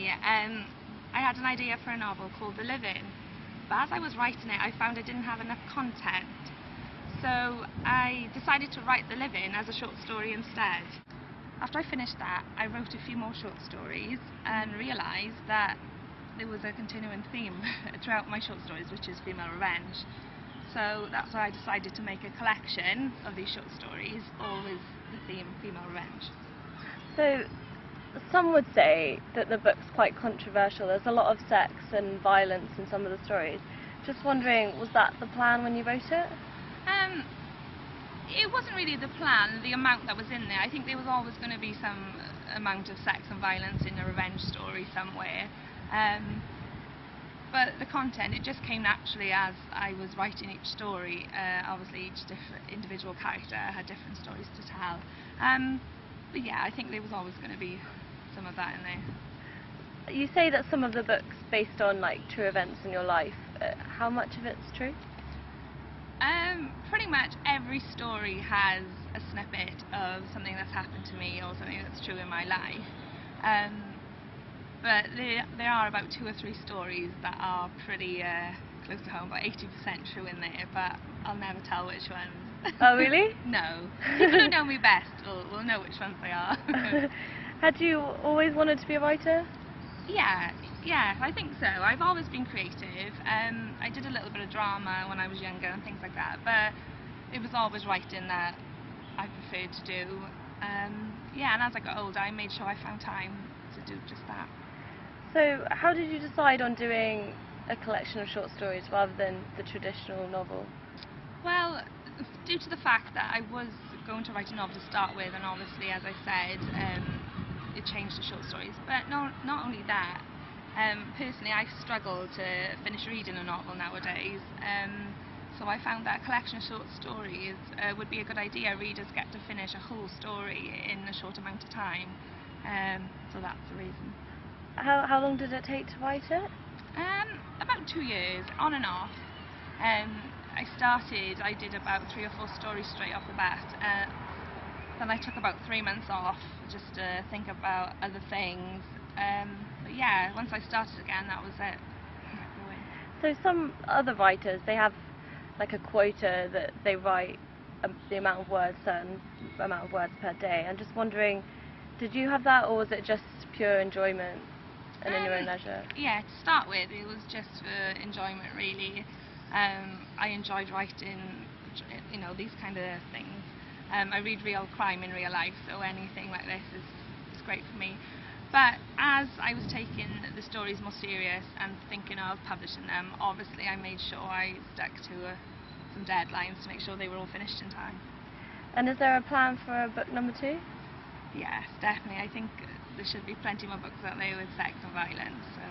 recently I had an idea for a novel called The Living, but as I was writing it I found I didn't have enough content, so I decided to write The Living as a short story instead. After I finished that, I wrote a few more short stories and realised that there was a continuing theme throughout my short stories, which is female revenge. So that's why I decided to make a collection of these short stories, all with the theme female revenge. So some would say that the book's quite controversial. There's a lot of sex and violence in some of the stories. Just wondering, was that the plan when you wrote it? It wasn't really the plan, the amount that was in there. I think there was always going to be some amount of sex and violence in a revenge story somewhere. But the content, it just came naturally as I was writing each story. Obviously each individual character had different stories to tell. But yeah, I think there was always going to be some of that in there. You say that some of the book's based on like true events in your life. How much of it's true? Pretty much every story has a snippet of something that's happened to me or something that's true in my life. But there are about 2 or 3 stories that are pretty close to home, about 80% true in there, but I'll never tell which ones. Oh really? No. People who know me best will know which ones they are. Had you always wanted to be a writer? Yeah, I think so. I've always been creative. I did a little bit of drama when I was younger and things like that, but it was always writing that I preferred to do. Yeah, and as I got older I made sure I found time to do just that. So how did you decide on doing a collection of short stories rather than the traditional novel? Well, due to the fact that I was going to write a novel to start with, and obviously, as I said, it changed to short stories. But not only that, personally I struggle to finish reading a novel nowadays. So I found that a collection of short stories would be a good idea. Readers get to finish a whole story in a short amount of time. So that's the reason. How long did it take to write it? About 2 years, on and off. I did about 3 or 4 stories straight off the bat. Then I took about 3 months off just to think about other things. But yeah, once I started again, that was it. So some other writers, they have like a quota that they write the amount of words, certain amount of words per day. I'm just wondering, did you have that, or was it just pure enjoyment and in your own leisure? Yeah, to start with, it was just for enjoyment really. I enjoyed writing, these kind of things. I read real crime in real life, so anything like this is great for me. But as I was taking the stories more serious and thinking of publishing them, obviously I made sure I stuck to some deadlines to make sure they were all finished in time. And is there a plan for a book number 2? Yes, definitely. I think there should be plenty more books out there with sex and violence. So